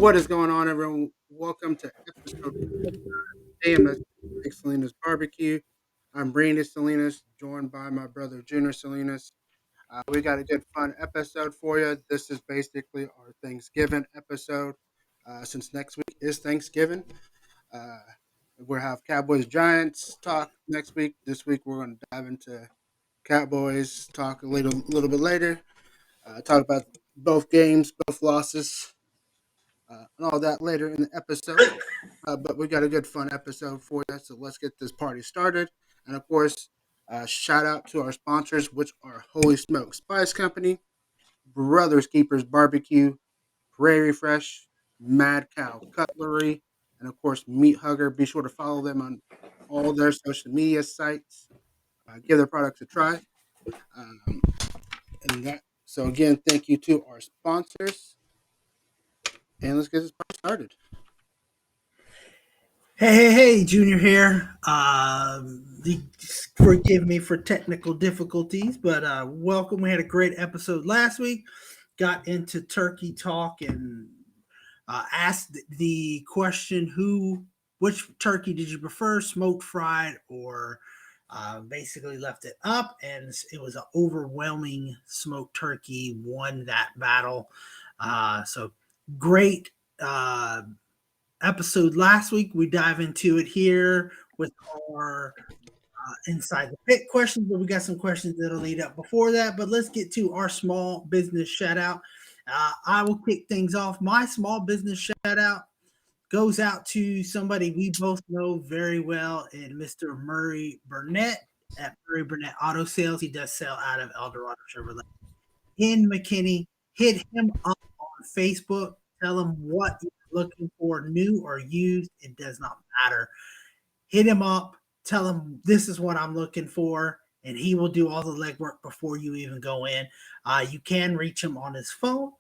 What is going on, everyone? Welcome to episode 4 AMS Big Salinas Barbecue. I'm Brandon Salinas, joined by my brother Junior Salinas. We got a good, fun episode for you. This is basically our Thanksgiving episode. Since next week is Thanksgiving, uh, we'll have Cowboys Giants talk next week. This week, we're going to dive into Cowboys talk a little bit later. Talk about both games, both losses, and all that later in the episode. But we got a good, fun episode for you. So let's get this party started. And of course, shout out to our sponsors, which are Holy Smoke Spice Company, Brothers Keepers Barbecue, Prairie Fresh, Mad Cow Cutlery, and of course, Meat Hugger. Be sure to follow them on all their social media sites. Give their products a try. Um, and that. So again, thank you to our sponsors, and let's get this party started. Hey, Junior here. Forgive me for technical difficulties, but welcome. We had a great episode last week. Got into turkey talk and asked the question: which turkey did you prefer, smoked, fried, or basically left it up? And it was an overwhelming smoked turkey won that battle. So great. Episode last week. We dive into it here with our inside the pit questions, but we got some questions that'll lead up before that. But let's get to our small business shout out. I will kick things off. My small business shout out goes out to somebody we both know very well, and Mr. Murray Burnett at Murray Burnett Auto Sales. He does sell out of Eldorado Chevrolet in McKinney. Hit him up on Facebook. Tell him what you're looking for, new or used. It does not matter. Hit him up. Tell him this is what I'm looking for, and he will do all the legwork before you even go in. You can reach him on his phone,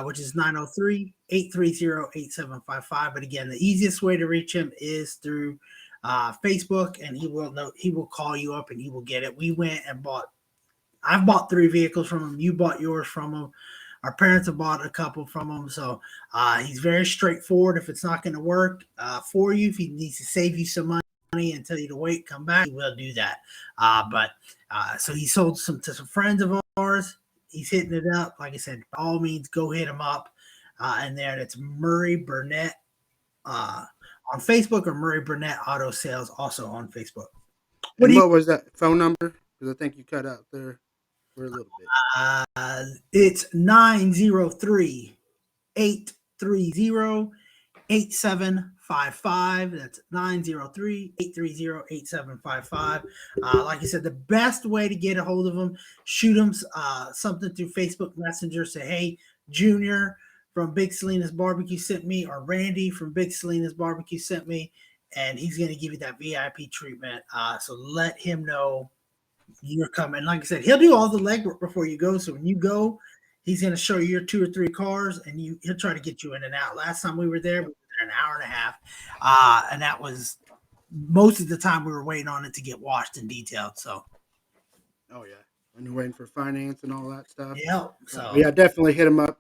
which is 903-830-8755. But again, the easiest way to reach him is through Facebook, and he will call you up and he will get it. We went and bought I've bought 3 vehicles from him. You bought yours from him. Our parents have bought a couple from him. So he's very straightforward. If it's not going to work for you, if he needs to save you some money and tell you to wait, come back, he will do that. So he sold some to some friends of ours. He's hitting it up. Like I said, by all means, go hit him up. And there, it's Murray Burnett on Facebook, or Murray Burnett Auto Sales also on Facebook. And what was that phone number? Because I think you cut out there for a little bit. It's 903-830-8755. That's 903-830-8755. Like I said, the best way to get a hold of them, shoot them something through Facebook Messenger. Say, hey, Junior from Big Salinas Barbecue sent me, or Randy from Big Salinas Barbecue sent me, and he's going to give you that VIP treatment. So let him know you're coming. Like I said, he'll do all the legwork before you go. So when you go, he's going to show you your 2 or 3 cars, and he'll try to get you in and out. Last time we were there an hour and a half, and that was most of the time we were waiting on it to get washed and detailed. So, oh yeah, and you're waiting for finance and all that stuff. Yeah. So yeah, definitely hit him up.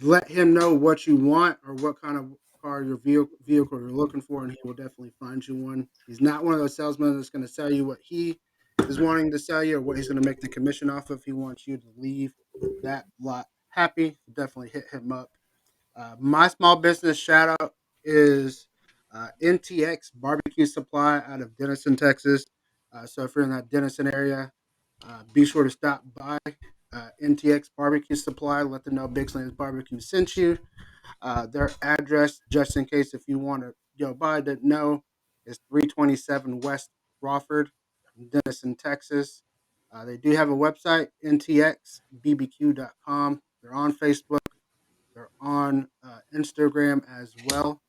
Let him know what you want or what kind of car your vehicle you're looking for, and he will definitely find you one. He's not one of those salesmen that's going to sell you what he is wanting to sell you or what he's going to make the commission off of. He wants you to leave that lot happy. Definitely hit him up. My small business shout out is NTX Barbecue Supply out of Denison, Texas. So if you're in that Denison area, be sure to stop by NTX Barbecue Supply. Let them know Big Salinas Barbecue sent you. Their address, just in case if you want to go by, didn't know, is 327 West Crawford, Denison, Texas. They do have a website, ntxbbq.com. They're on Facebook. They're on Instagram as well.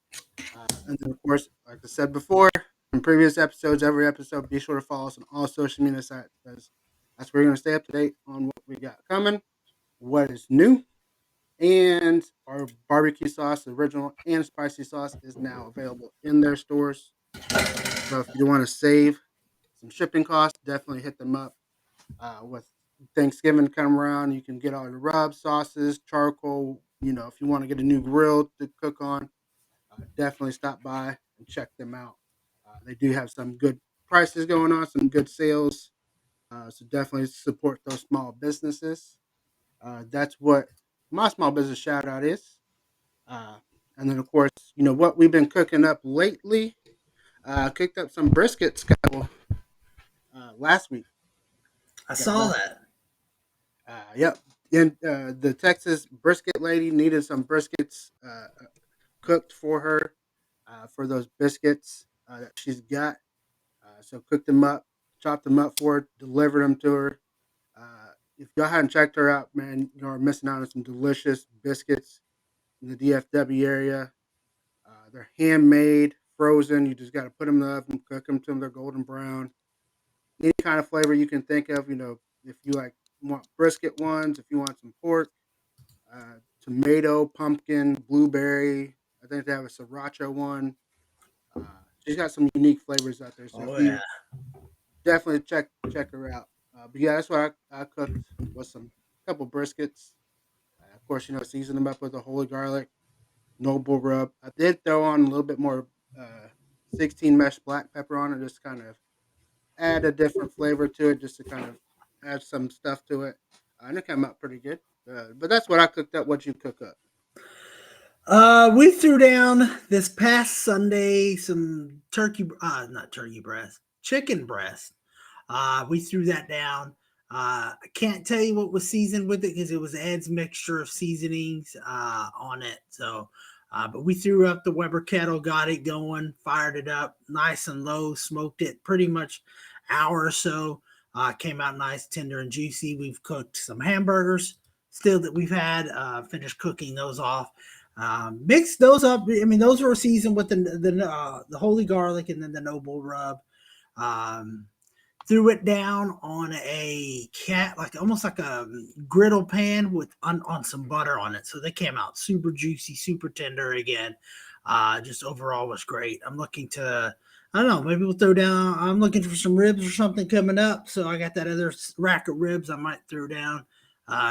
And then, of course, like I said before, in previous episodes, every episode, be sure to follow us on all social media sites because that's where you're going to stay up to date on what we got coming, what is new, and our barbecue sauce, original and spicy sauce, is now available in their stores. So if you want to save some shipping costs, definitely hit them up. With Thanksgiving come around, you can get all your rubs, sauces, charcoal, if you want to get a new grill to cook on, definitely stop by and check them out. They do have some good prices going on, some good sales. So definitely support those small businesses. That's what my small business shout out is. Uh, and then, of course, what we've been cooking up lately. Cooked up some briskets last week. I Yeah, saw that. yep. And the Texas brisket lady needed some briskets cooked for her for those biscuits that she's got. So cooked them up, chopped them up for her, delivered them to her. If y'all hadn't checked her out, man, you're missing out on some delicious biscuits in the DFW area. They're handmade, frozen. You just got to put them in the oven, cook them till they're golden brown. Any kind of flavor you can think of. If you want brisket ones, if you want some pork, tomato, pumpkin, blueberry. I think they have a sriracha one. Uh, she's got some unique flavors out there. So if Oh yeah. you definitely check her out. But yeah, that's what I cooked was some couple briskets. Of course, season them up with the holy garlic, noble rub. I did throw on a little bit more 16 mesh black pepper on it, just kind of add a different flavor to it, just to kind of add some stuff to it. And it came out pretty good. But that's what I cooked up. What you cook up? We threw down this past Sunday some not turkey breast, chicken breast. We threw that down. I can't tell you what was seasoned with it because it was Ed's mixture of seasonings on it. So, but we threw up the Weber kettle, got it going, fired it up nice and low, smoked it pretty much hour or so. Came out nice, tender and juicy. We've cooked some hamburgers still that we've had. Finished cooking those off. Mixed those up. I mean, those were seasoned with the holy garlic and then the noble rub. Um, Threw it down on a like almost like a griddle pan with on some butter on it. So they came out super juicy, super tender again. Just overall was great. I'm looking to, I don't know, maybe we'll throw down. I'm looking for some ribs or something coming up. So I got that other rack of ribs I might throw down.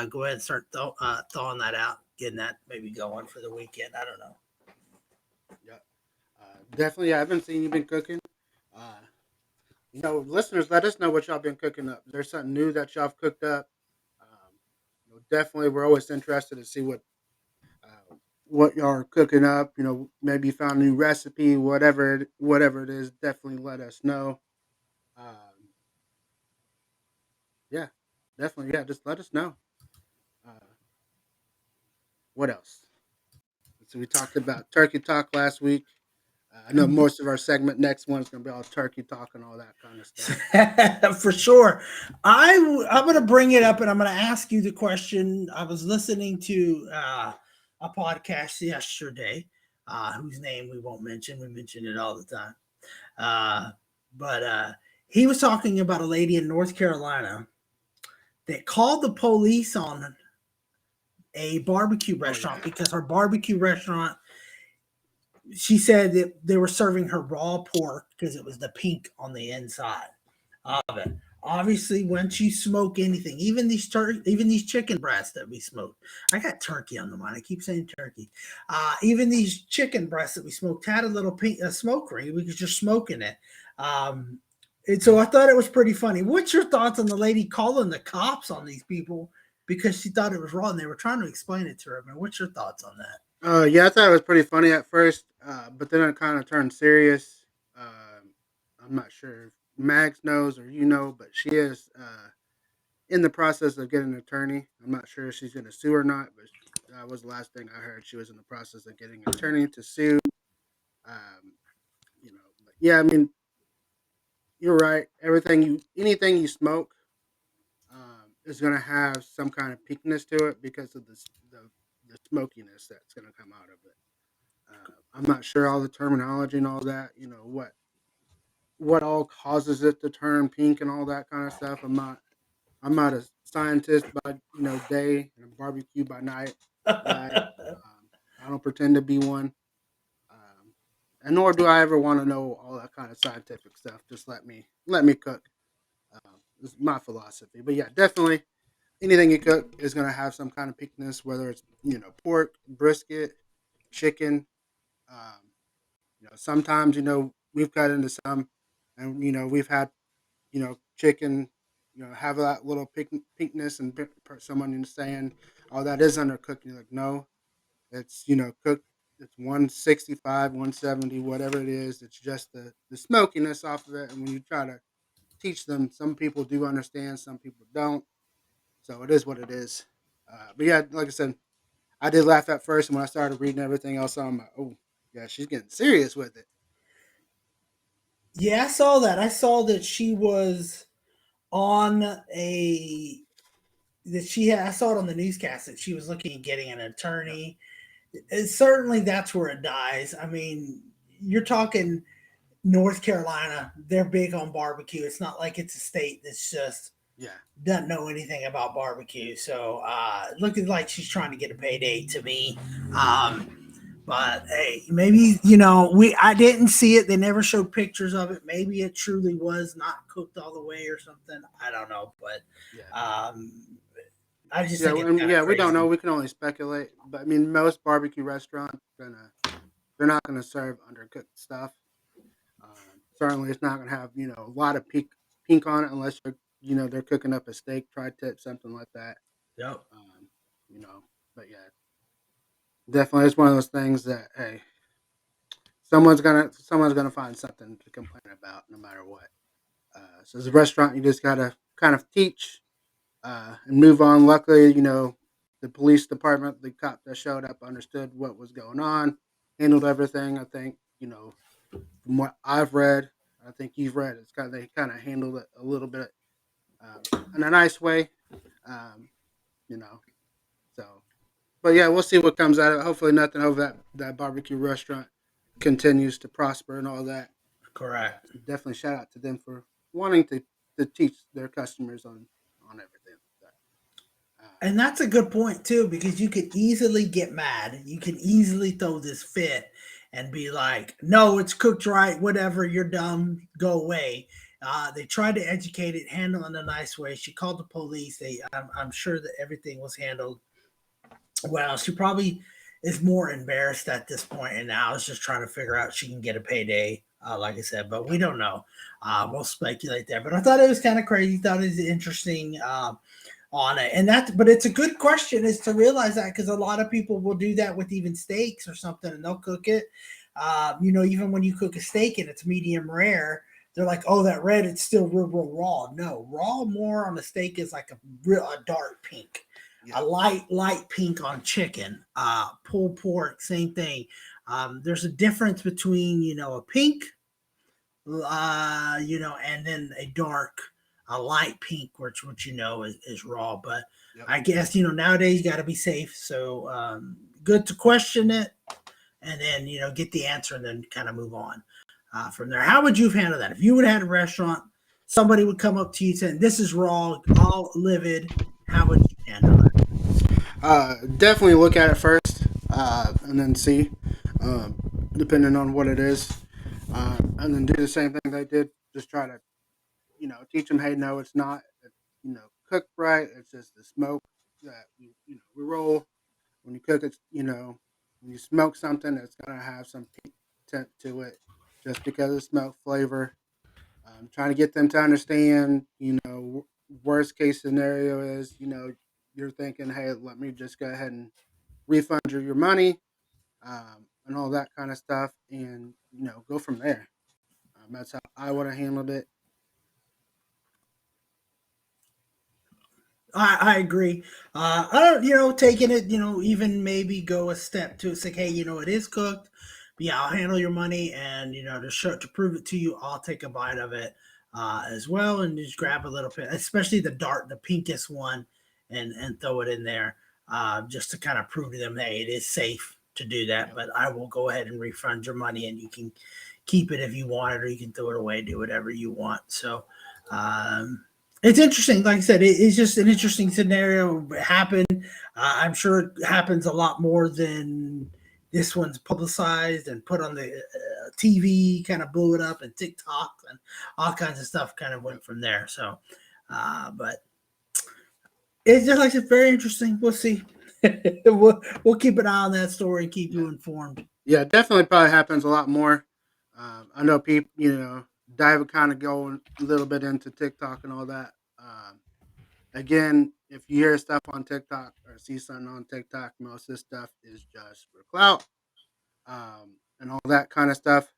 Go ahead and start thawing that out, getting that maybe going for the weekend. I don't know. Yeah, definitely. I haven't seen you been cooking. Uh, listeners, let us know what y'all been cooking up. Is there something new that y'all have cooked up? Definitely, we're always interested to see what y'all are cooking up. Maybe you found a new recipe, whatever it is. Definitely let us know. Um, yeah, definitely. Yeah, just let us know. Uh, what else? So we talked about turkey talk last week. I know most of our segment next one is going to be all turkey talk and all that kind of stuff. For sure. I'm going to bring it up and I'm going to ask you the question. I was listening to a podcast yesterday, whose name we won't mention. We mention it all the time. Uh, but he was talking about a lady in North Carolina that called the police on a barbecue Oh yeah, restaurant because her barbecue restaurant, she said that they were serving her raw pork because it was the pink on the inside of it. Obviously, once you smoke anything, even these chicken breasts that we smoked, I got turkey on the mind. I keep saying turkey. Even these chicken breasts that we smoked had a little pink smoke ring. We was just smoking it. Um, and so I thought it was pretty funny. What's your thoughts on the lady calling the cops on these people because she thought it was raw and they were trying to explain it to her? Man, what's your thoughts on that? yeah. I thought it was pretty funny at first, but then it kind of turned serious. I'm not sure if Max knows or but she is in the process of getting an attorney. I'm not sure if she's going to sue or not, but that was the last thing I heard. She was in the process of getting an attorney to sue. Um, but yeah, I mean, you're right. Anything you smoke, is going to have some kind of peakness to it because of the smokiness that's going to come out of it. I'm not sure all the terminology and all that. What all causes it to turn pink and all that kind of stuff. I'm not a scientist by day and a barbecue by night. I don't pretend to be one, um, and nor do I ever want to know all that kind of scientific stuff. Just let me cook. This is my philosophy. But yeah, definitely. anything you cook is going to have some kind of pinkness, whether it's pork, brisket, chicken. Um, sometimes we've got into some, and we've had chicken, have that little pinkness, and someone saying, "Oh, that is undercooked." You're like, no, it's cooked. It's 165, 170, whatever it is. It's just the smokiness off of it. And when you try to teach them, some people do understand, some people don't. So it is what it is. But yeah, like I said, I did laugh at first, and when I started reading everything else, I'm like, oh yeah, she's getting serious with it. Yeah, I saw that. I saw that she was on a that she had. I saw it on the newscast that she was looking at getting an Yep. attorney. Certainly, that's where it dies. I mean, you're talking North Carolina. They're big on barbecue. It's not like it's a state that's just Yeah. doesn't know anything about barbecue. So, looking like she's trying to get a payday to me. But hey, maybe I didn't see it. They never showed pictures of it. Maybe it truly was not cooked all the way or something. I don't know, but Yeah. I just Yeah, think it's kind of yeah, we don't know. crazy. We can only speculate. But I mean, most barbecue restaurants they're not gonna serve undercooked stuff. Certainly, it's not gonna have a lot of pink on it unless they're cooking up a steak, tri-tip, something like that. Yep. Um, you know, but yeah, definitely, it's one of those things that hey, someone's gonna find something to complain about no matter what. So as a restaurant, you just gotta kind of teach and move on. Luckily, the police department, the cop that showed up, understood what was going on, handled everything. I think from what I've read, I think you've read, they kind of handled it a little bit in a nice way. Um, you know, so but yeah, we'll see what comes out of it. Hopefully, nothing over that barbecue restaurant continues to prosper and all that. Correct. Definitely shout out to them for wanting to teach their customers on everything like that. And that's a good point too, because you could easily get mad. You can easily throw this fit and be like, "No, it's cooked right. Whatever. You're dumb. Go away." They tried to educate it, handle it in a nice way. She called the police. I'm sure that everything was handled well. She probably is more embarrassed at this point, and now is just trying to figure out she can get a payday. Like I said, but we Yep. don't know. We'll speculate there. But I thought it was kind of crazy. Thought it was interesting. On it. And that, but it's a good question is to realize that because a lot of people will do that with even steaks or something and they'll cook it. Even when you cook a steak and it's medium rare, they're like, oh, that red, it's still real raw. No, raw more on a steak is like a dark pink, a Yep. light pink on chicken, pulled pork, same thing. There's a difference between, a pink and then a light pink, which is raw. But Yep. I guess nowadays you got to be safe. So good to question it, and then get the answer, and then kind of move on from there. How would you have handled that if you would have had a restaurant? Somebody would come up to you saying, "This is raw, all livid." How would you handle it? Definitely look at it first, and then see, depending on what it is, and then do the same thing they did. Just try to, teach them, hey, no, it's not, cooked right. It's just the smoke that we roll when you cook it. When you smoke something, it's gonna have some peat tint to it, just because of smoke flavor. Trying to get them to understand, worst case scenario is, you're thinking, hey, let me just go ahead and refund you your money, and all that kind of stuff, and go from there. That's how I would have handled it. I agree. I don't, taking it, even maybe go a step to it's like, hey, it is cooked. But yeah, I'll handle your money, and to prove it to you, I'll take a bite of it as well, and just grab a little bit, especially the pinkest one, and throw it in there, just to kind of prove to them, hey, it is safe to do that. Yep. But I will go ahead and refund your money, and you can keep it if you want it, or you can throw it away, do whatever you want. So. It's interesting. Like I said, it's just an interesting scenario happen. I'm sure it happens a lot more than this one's publicized and put on the TV, kind of blew it up, and TikTok and all kinds of stuff kind of Yep. went from there. So, but It's just like it's very interesting. We'll see. We'll keep an eye on that story and keep Yeah, you informed. yeah, definitely probably happens a lot more. I know people, dive kind of going a little bit into TikTok and all that. Again, if you hear stuff on TikTok or see something on TikTok, most of this stuff is just for clout, and all that kind of stuff.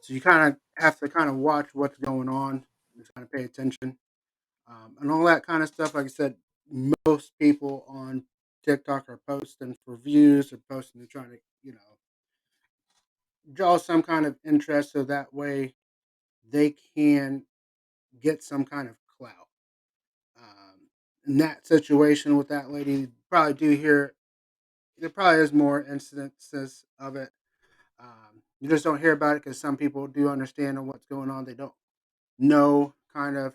So you kind of have to kind of watch what's going on and kind of pay attention, and all that kind of stuff. Like I said, most people on TikTok are posting for views or posting to try to draw some kind of interest, so that way they can get some kind of clout. In that situation with that lady, you probably do hear there probably is more incidences of it. You just don't hear about it because some people do understand on what's going on. They don't know kind of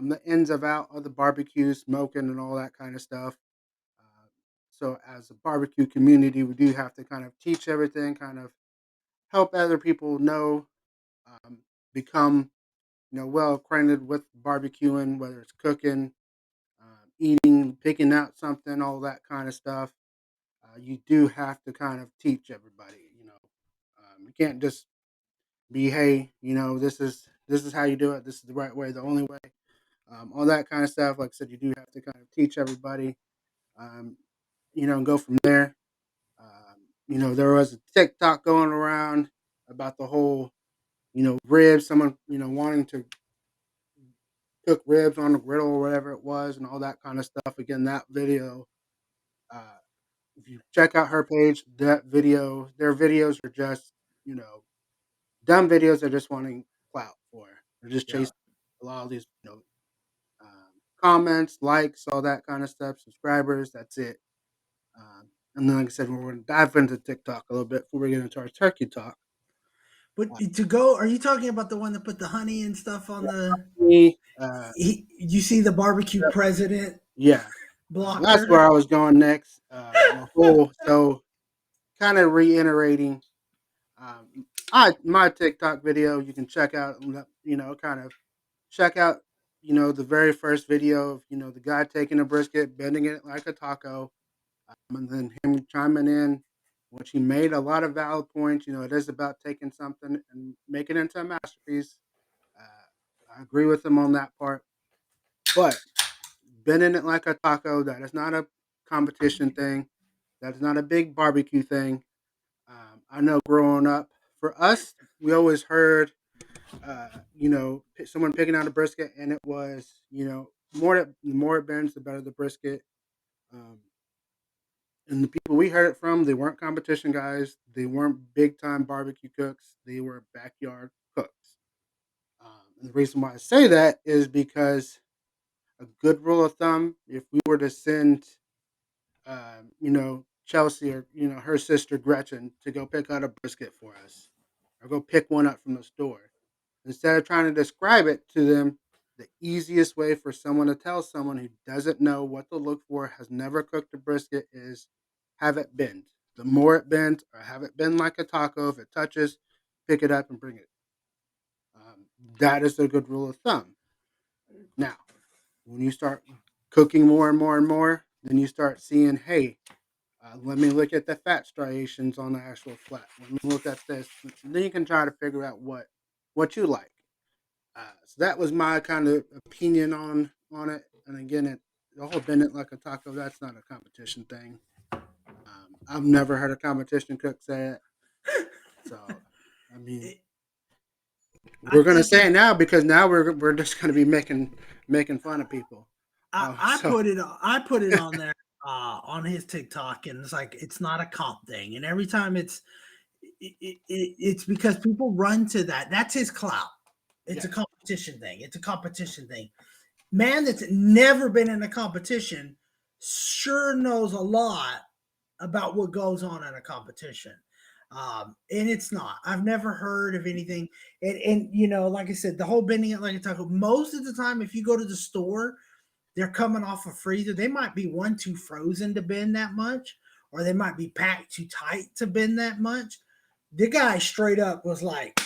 the ins of out of the barbecue, smoking, and all that kind of stuff. Uh, so, as a barbecue community, we do have to kind of teach everything, kind of help other people know, um, become well acquainted with barbecuing, whether it's cooking, eating, picking out something, all that kind of stuff. You do have to kind of teach everybody. You can't just be, hey, this is how you do it. This is the right way, the only way. All that kind of stuff. Like I said, you do have to kind of teach everybody. Um, and go from there. There was a TikTok going around about the whole, ribs. Someone, wanting to cook ribs on the griddle or whatever it was, and all that kind of stuff. Again, that video. Uh, if you check out her page, that video, their videos are just, you know, dumb videos. They're just wanting clout for. They're just Yeah. chasing a lot of these, comments, likes, all that kind of stuff, subscribers. That's it. And then, like I said, we're going to dive into TikTok a little bit before we get into our turkey talk. But Uh, to go, are you talking about the one that put the honey and stuff on the? me, You see the barbecue president yeah, blocked that's her. where I was going next. The whole so kind of reiterating my TikTok video. You can check out, kind of check out, the very first video of the guy taking a brisket, bending it like a taco, and then him chiming in, which he made a lot of valid points. It is about taking something and making it into a masterpiece. I agree with him on that part, but bending it like a taco, that is not a competition thing. That is not a big barbecue thing. I know growing up, for us, we always heard, someone picking out a brisket, and it was, the more it bends, the better the brisket. Um, and the people we heard it from, they weren't competition guys. They weren't big time barbecue cooks. They were backyard cooks. And the reason why I say that is because a good rule of thumb, if we were to send, Chelsea or her sister Gretchen to go pick out a brisket for us, or go pick one up from the store, instead of trying to describe it to them, the easiest way for someone to tell someone who doesn't know what to look for, has never cooked a brisket, is have it bend. The more it bends, or have it bend like a taco, if it touches, pick it up and bring it. That is a good rule of thumb. Now, when you start cooking more and more and more, then you start seeing, hey, let me look at the fat striations on the actual flat. Let me look at this. Then you can try to figure out what you like. So that was my kind of opinion on it. And again, the whole bend it like a taco. That's not a competition thing. I've never heard a competition cook say it. So, I mean, I we're gonna think say it now because now we're just gonna be making fun of people. I So put it I put it on there on his TikTok, and it's like it's not a comp thing, and every time it's because people run to that. That's his clout. It's yeah, a competition thing. It's a competition thing. Man that's never been in a competition sure knows a lot about what goes on in a competition. And it's not. I've never heard of anything. And like I said, the whole bending it like a taco. Most of the time, if you go to the store, they're coming off a freezer. They might be one too frozen to bend that much, or they might be packed too tight to bend that much. The guy straight up was like,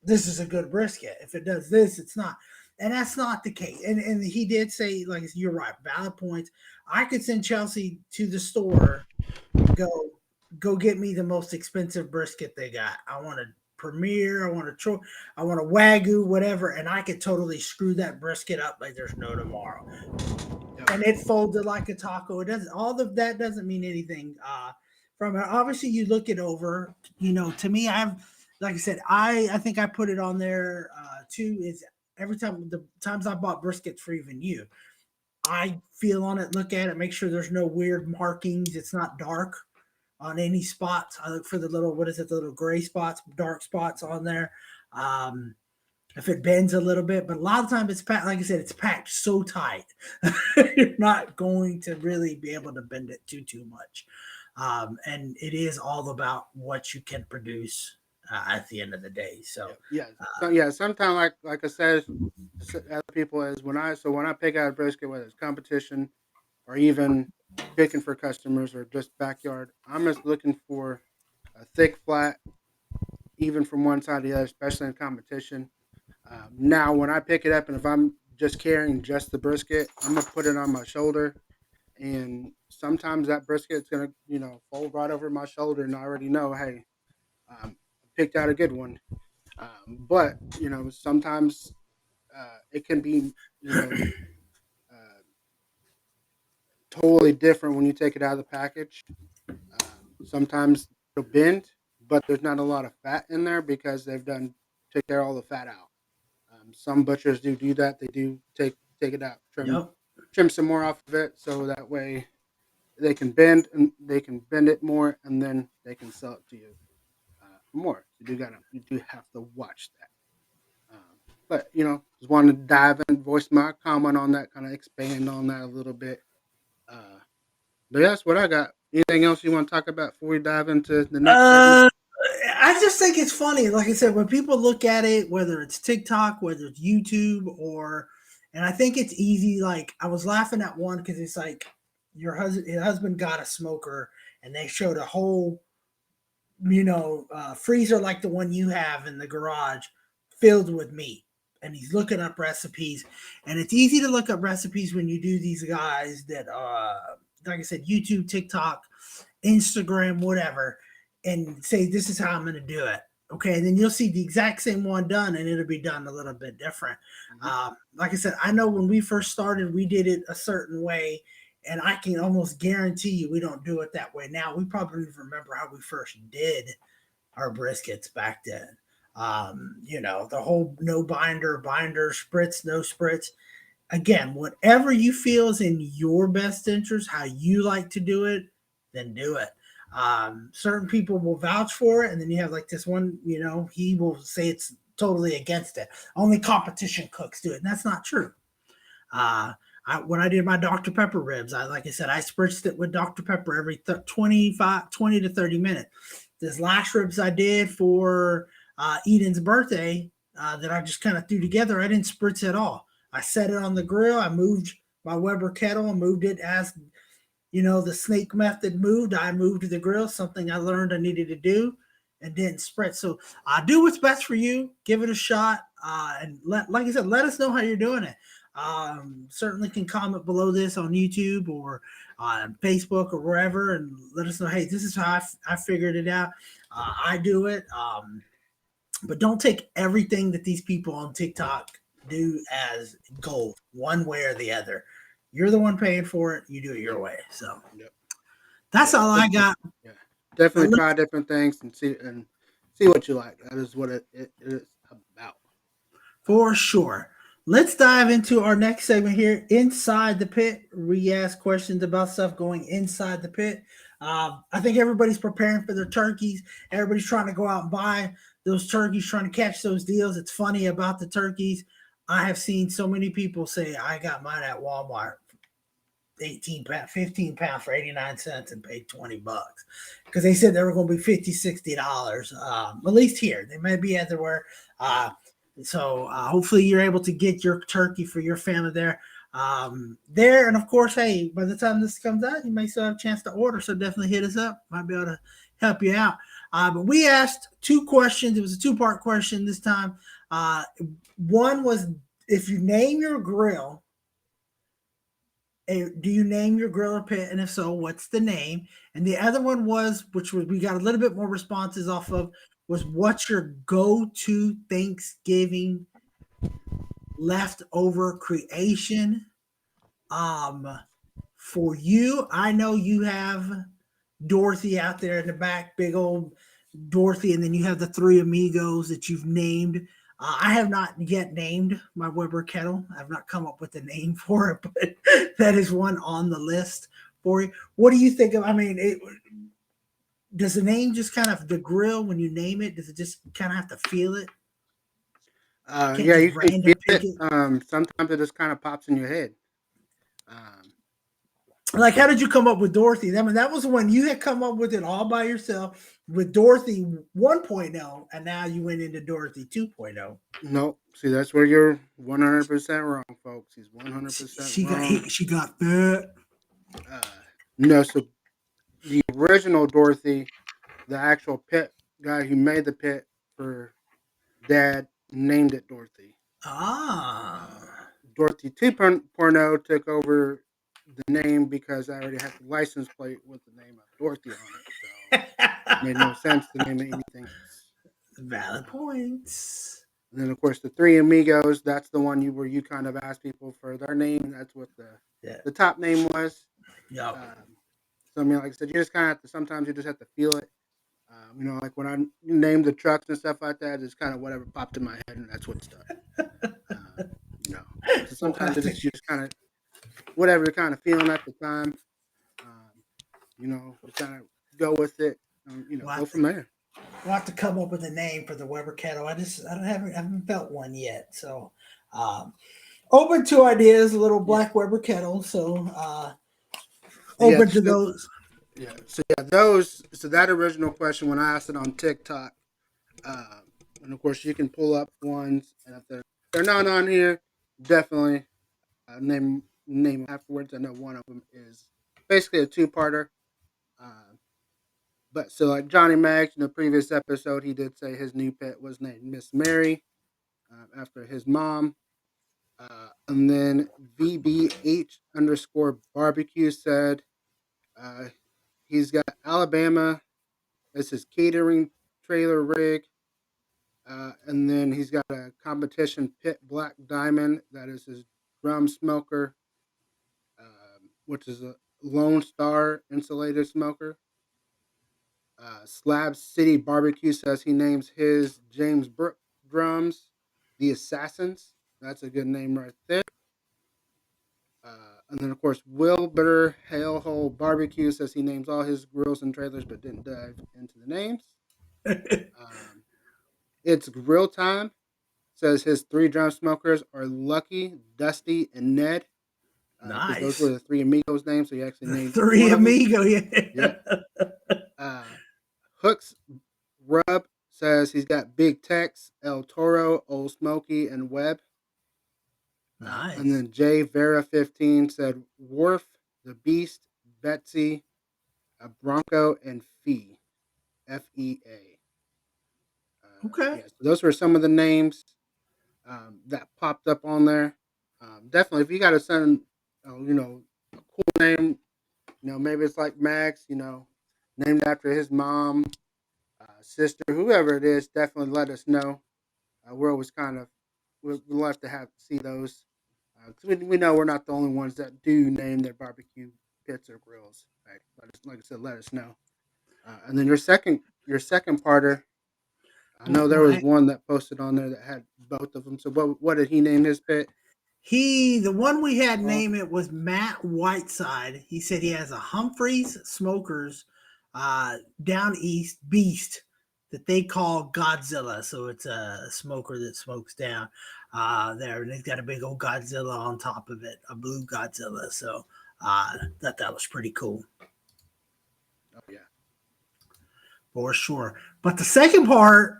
"This is a good brisket. If it does this, it's not." And that's not the case. And he did say, like, you're right, valid points. I could send Chelsea to the store and go get me the most expensive brisket they got. I want a Premier, I want I want a Wagyu, whatever, and I could totally screw that brisket up like there's no tomorrow. Yep. And it folded like a taco. It doesn't all of that doesn't mean anything. From it. Obviously you look it over. To me, I've like I said, I think I put it on there too. Is every time the times I bought briskets for even you, I feel on it, look at it, make sure there's no weird markings. It's not dark on any spots. I look for the little, what is it, the little gray spots, dark spots on there. Um, if it bends a little bit, but a lot of times it's packed, like I said, it's packed so tight, you're not going to really be able to bend it too much. And it is all about what you can produce at the end of the day. So, Yeah. So yeah, sometimes like I said, other people is when I pick out a brisket, whether it's competition or even picking for customers or just backyard, I'm just looking for a thick flat, even from one side to the other, especially in competition. Now, when I pick it up, and if I'm just carrying just the brisket, I'm gonna put it on my shoulder, and sometimes that brisket's gonna, fold right over my shoulder, and I already know, hey, I picked out a good one. But sometimes it can be, uh, totally different when you take it out of the package. Sometimes it'll bend, but there's not a lot of fat in there because they've done took care of all the fat out. Some butchers do that. They do take it out, yep. trim some more off of it, so that way they can bend it more, and then they can sell it to you for more. You do have to watch that. But just wanted to dive in, voice my comment on that, kind of expand on that a little bit. Uh, but that's what I got. Anything else you want to talk about before we dive into the next segment? Uh, I just think it's funny. Like I said, when people look at it, whether it's TikTok, whether it's YouTube, and I think it's easy. Like I was laughing at one because it's like your husband got a smoker, and they showed a whole, freezer like the one you have in the garage, filled with meat, and he's looking up recipes, and it's easy to look up recipes when you do these guys that, like I said, YouTube, TikTok, Instagram, whatever, and say, this is how I'm going to do it. Okay. And then you'll see the exact same one done, and it'll be done a little bit different. Mm-hmm. Like I said, I know when we first started, we did it a certain way, and I can almost guarantee you we don't do it that way now. We probably don't even remember how we first did our briskets back then. The whole no binder, spritz, no spritz. Again, whatever you feel is in your best interest, how you like to do it, then do it. Certain people will vouch for it, and then you have like this one, he will say it's totally against it. Only competition cooks do it, and that's not true. When I did my Dr. Pepper ribs, like I said, I spritzed it with Dr. Pepper every 20 to 30 minutes. This last ribs I did for Eden's birthday that I just kind of threw together, I didn't spritz at all. I set it on the grill. I moved my Weber kettle and moved it as, the snake method moved. I moved the grill, something I learned I needed to do, and didn't spritz. So do what's best for you. Give it a shot. And like I said, let us know how you're doing it. Certainly can comment below this on YouTube or on Facebook or wherever, and let us know, hey, this is how I figured it out. I do it. But don't take everything that these people on TikTok do as gold, one way or the other. You're the one paying for it. You do it your way. So Yep. that's Yeah, all I got. yeah. Definitely try different things and see what you like. That is what it is about. For sure. Let's dive into our next segment here, Inside the Pit. We ask questions about stuff going inside the pit. I think everybody's preparing for their turkeys. Everybody's trying to go out and buy those turkeys, trying to catch those deals. It's funny about the turkeys. I have seen so many people say, I got mine at Walmart, 18 pound, 15 pounds for 89 cents and paid $20 because they said they were going to be $50, $60. At least here. They may be everywhere. So hopefully you're able to get your turkey for your family there. And of course, hey, by the time this comes out, you may still have a chance to order. So definitely hit us up. Might be able to help you out. But we asked two questions. It was a two-part question this time. One was, if you name your grill, do you name your grill or pit? And if so, what's the name? And the other one was, which was we got a little bit more responses off of, was what's your go-to Thanksgiving leftover creation? Um, for you, I know you have Dorothy out there in the back, big old Dorothy, and then you have the three amigos that you've named. I have not yet named my Weber kettle. I've not come up with a name for it, but that is one on the list for you. What do you think of? I mean, does the name just kind of the grill when you name it? Does it just kind of have to feel it? Can't Yeah, just you can feel random pick it. it. Sometimes it just kind of pops in your head. Um, Like, how did you come up with Dorothy? I mean, that was when you had come up with it all by yourself with Dorothy 1.0, and now you went into Dorothy 2.0. nope. See, that's where you're 100% wrong, folks. He's 100% wrong. She got fat. Uh, no, so the original Dorothy, the actual pit guy who made the pit for Dad, named it Dorothy. Ah. Dorothy 2.0 took over the name because I already had the license plate with the name of Dorothy on it. So it made no sense to name it anything else. Valid points. And then, of course, the Three Amigos. That's the one where you kind of ask people for their name. That's what Yeah. the top name was. Yup. So I mean, like I said, you just kind of have to. Sometimes you just have to feel it. Like when I named the trucks and stuff like that, it's kind of whatever popped in my head, and that's what stuck. Uh, you know, so We'll sometimes have it to. is just kind of whatever you're kind of feeling at the time. Um, you kind of go with it. We'll Go have to. from there. We'll have to come up with a name for the Weber kettle. I haven't felt one yet. So, um, open to ideas. A little Yeah, black Weber kettle. So, yeah, open to those. yeah. So yeah, those. So that original question when I asked it on TikTok, uh, and of course you can pull up ones, and if they're not on here, definitely name afterwards. I know one of them is basically a two-parter. Uh, but so like Johnny Mags in the previous episode, he did say his new pet was named Miss Mary after his mom. And then VBH underscore barbecue said uh, he's got Alabama as his catering trailer rig. And then he's got a competition pit black diamond that is his drum smoker, which is a Lone Star insulated smoker. Slab City Barbecue says he names his James Brook drums the Assassins. That's a good name right there. And then, of course, Wilbur Hailhole Barbecue says he names all his grills and trailers but didn't dive into the names. Um, it's Grill Time says his three drum smokers are Lucky, Dusty, and Ned because those were Nice. the three amigos' names. So he actually The named three one of them. amigo. Yep. Yeah. Uh, Hooks Rub says he's got Big Tex, El Toro, Old Smoky, and Webb. And Nice. then J Vera 15 said Wharf, the Beast, Betsy, a Bronco, and FEA. Okay. Yeah, so those were some of the names that popped up on there. Definitely, if you got a son, a cool name, maybe it's like Max, named after his mom, sister, whoever it is, definitely let us know. We're always kind of we love to have see those because we know we're not the only ones that do name their barbecue pits or grills. Right? Like I said, let us know. And then your second parter, I know there was Right. one that posted on there that had both of them. So what did he name his pit? The one we had Uh, name it was Matt Whiteside. He said he has a Humphreys Smokers down east beast that they call Godzilla. So it's a smoker that smokes down there, and he's got a big old Godzilla on top of it, a blue Godzilla. So thought that was pretty cool oh yeah, for sure. But the second part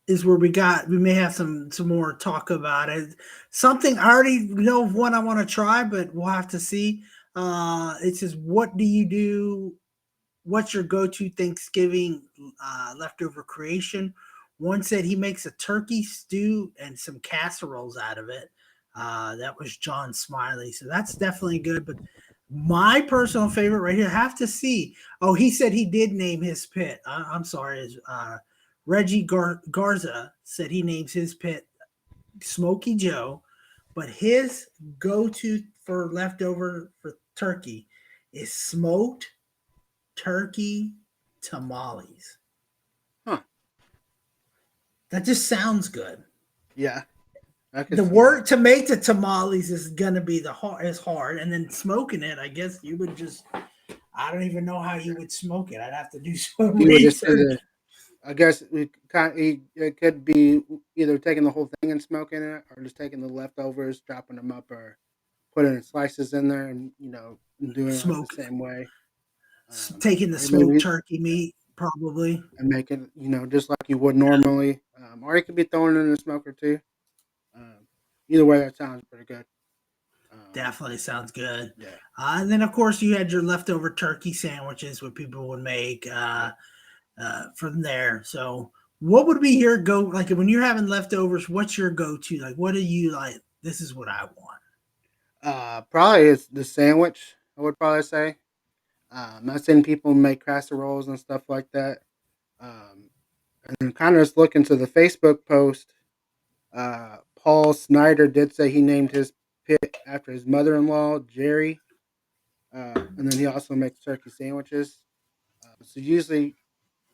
is where we may have some more talk about it. Something I already know of one I want to try, but we'll have to see. It says, "What do you do? What's your go-to Thanksgiving leftover creation?" One said he makes a turkey stew and some casseroles out of it. That was John Smiley. So that's definitely good. But my personal favorite right here, have to see. Oh, he said he did name his pit. I'm sorry. Reggie Garza said he names his pit Smoky Joe, but his go-to for leftover for turkey is smoked turkey tamales. Huh. That just sounds good. Yeah, I could The see that. work to make the tamales is gonna be the hard is hard, and then smoking it, I guess you would just I don't even know how you would smoke it. I'd have to do some You would just do research. the. I guess it could be either taking the whole thing and smoking it, or just taking the leftovers, chopping them up, or putting slices in there, and and doing it like the Smoke same way. taking the Or smoked maybe turkey meat, probably. and make it just like you would normally. Or you could be throwing it in the smoker too. Um, Either way, that sounds pretty good. Um, Definitely sounds good. yeah. And then, of course, you had your leftover turkey sandwiches, what people would make Yep. from there. So, what would be your go? Like when you're having leftovers, what's your go to? Like, what are you like? This is what I want. Probably it's the sandwich. I would probably say. I've seen people make casseroles and stuff like that. Um, and kind of just looking to the Facebook post, Paul Snyder did say he named his pit after his mother-in-law, Jerry. And then he also makes turkey sandwiches. So usually,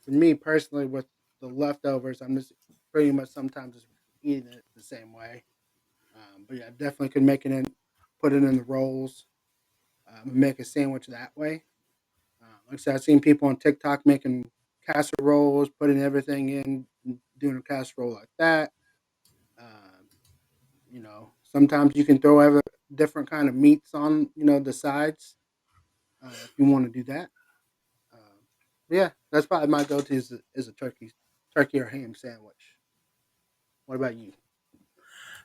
for me personally, with the leftovers, I'm just pretty much sometimes just eating it the same way. But yeah, definitely could make it in, put it in the rolls, and make a sandwich that way. Like I said, I've seen people on TikTok making casseroles, putting everything in, and doing a casserole like that. Um, sometimes you can throw other different kind of meats on, the sides if you want to do that. Yeah, that's probably my go-to is a turkey or ham sandwich. What about you?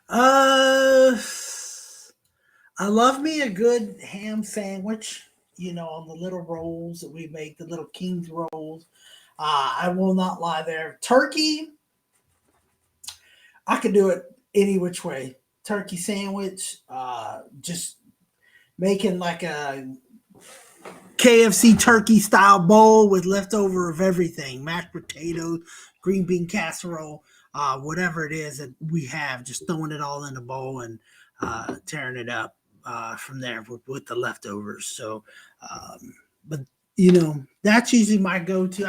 Uh, I love me a good ham sandwich. On the little rolls that we make, the little king's rolls. I will not lie there. Turkey, I could do it any which way. Turkey sandwich, just making like a KFC turkey style bowl with leftover of everything, mashed potatoes, green bean casserole, whatever it is that we have, just throwing it all in a bowl and tearing it up from there with the leftovers. So, but that's usually my go-to.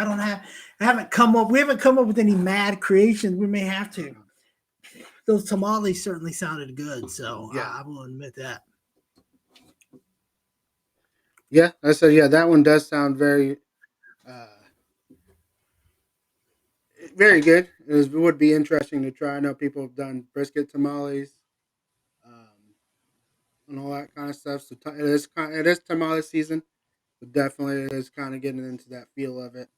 We haven't come up with any mad creations. We may have to. Uh, Those tamales certainly sounded good, so yeah, I will admit that. yeah. I said, yeah, that one does sound uh, very good. It would be interesting to try. I know people have done brisket tamales, and all that kind of stuff. So it is tamale season, but definitely it is kind of getting into that feel of it.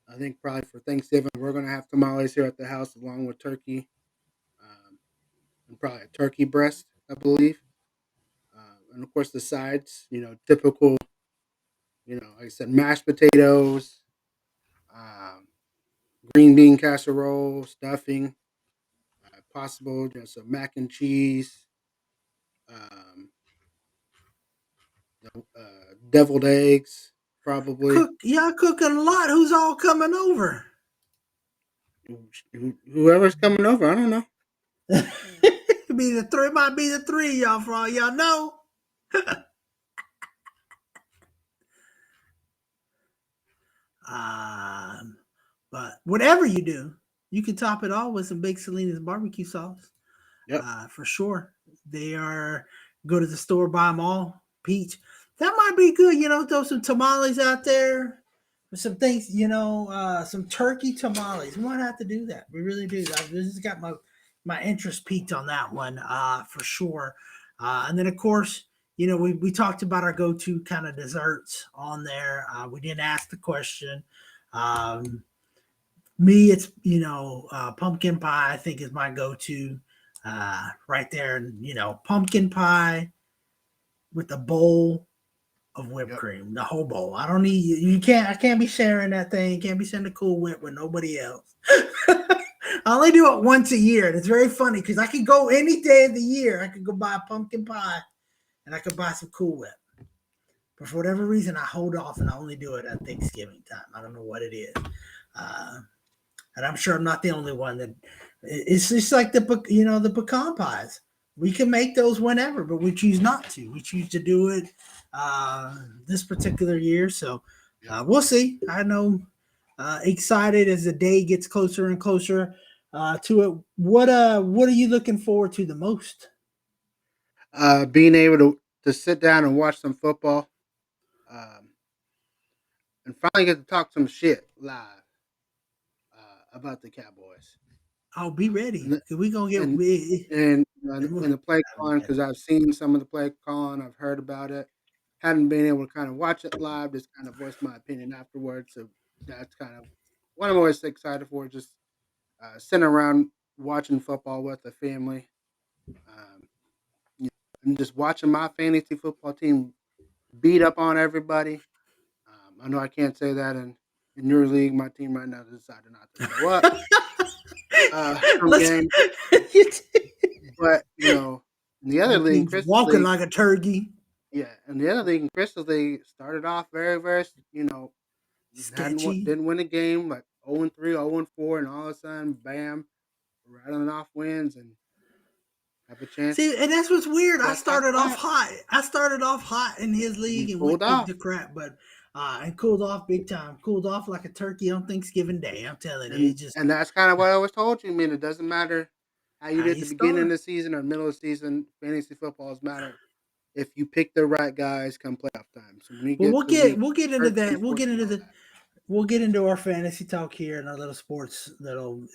I think probably for Thanksgiving we're gonna have tamales here at the house along with turkey, um, and probably a turkey breast, I believe. And of course the sides, typical, like I said, mashed potatoes, um, green bean casserole, stuffing, possible, some mac and cheese, um, deviled eggs, probably. Y'all cooking a lot. Who's all coming over? Whoever's coming over, I don't know. It might be the three y'all for all y'all know. Um, but whatever you do, you can top it all with some baked Salinas barbecue sauce. Yep. For sure. They are go to the store, buy them all. Peach. That might be good. Throw some tamales out there. Some things, some turkey tamales. We might have to do that. We really do. This has got my interest peaked on that one, for sure. And then of course, we talked about our go-to kind of desserts on there. We didn't ask the question. Um, Me, it's pumpkin pie. I think is my go-to right there. And pumpkin pie with a bowl of whipped Yep. cream, the whole bowl. I don't need you. Can't. I can't be sharing that thing. Can't be sharing the Cool Whip with nobody else. I only do it once a year, and it's very funny because I could go any day of the year. I could go buy a pumpkin pie, and I could buy some Cool Whip. But for whatever reason, I hold off and I only do it at Thanksgiving time. I don't know what it is. Uh, and I'm sure I'm not the only one that it's just like the pecan pies. We can make those whenever, but we choose not to. We choose to do it uh, this particular year. So we'll see. I know excited as the day gets closer and closer to it. What are you looking forward to the most? Being able to sit down and watch some football, um, and finally get to talk some shit live about the Cowboys. I'll be And ready. the, We gonna get and we. and the play calling because I've seen some of the play calling, I've heard about it, hadn't been able to kind of watch it live, just kind of voice my opinion afterwards. So that's kind of what I'm always excited for, just sitting around watching football with the family, um, you know, and just watching my fantasy football team beat up on everybody. I know I can't say that in your league. My team right now decided not to show up some Let's. games, but in the other Your league, team's Crystal walking League, like a turkey. yeah, and the other league in Crystal League started off very, very, Sketchy. didn't win a game, like 0-3, 0-4, and all of a sudden, bam, rattling off wins and have a chance See, and that's what's weird. to I that top started off spot. hot. I started off hot in his You league and pulled went to off, crap, but and cooled off big time. Cooled off like a turkey on Thanksgiving Day. I'm telling you, and it just and that's kind of what I always told you. I mean, it doesn't matter how you how did at you the beginning of start. the season or middle of the season. Fantasy footballs matter if you pick the right guys come playoff time. So when you Well, get to week we'll get into 13, that. 14, all that. We'll get into our fantasy talk here and our little sports little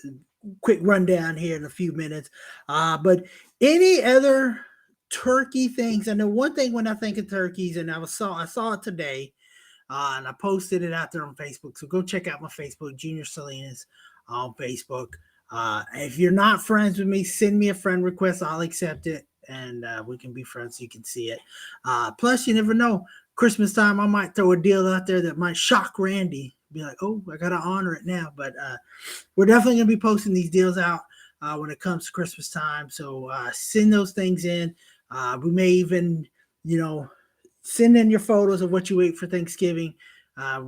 quick rundown here in a few minutes. But any other turkey things? I know one thing when I think of turkeys, and I saw it today. And I posted it out there on Facebook. So go check out my Facebook, Junior Salinas on Facebook. If you're not friends with me, send me a friend request. I'll accept it, and we can be friends so you can see it. Plus, you never know. Christmas time, I might throw a deal out there that might shock Randy. Be like, oh, I gotta honor it now. But we're definitely gonna be posting these deals out when it comes to Christmas time. So send those things in. We may even, you know, send in your photos of what you ate for Thanksgiving. Uh,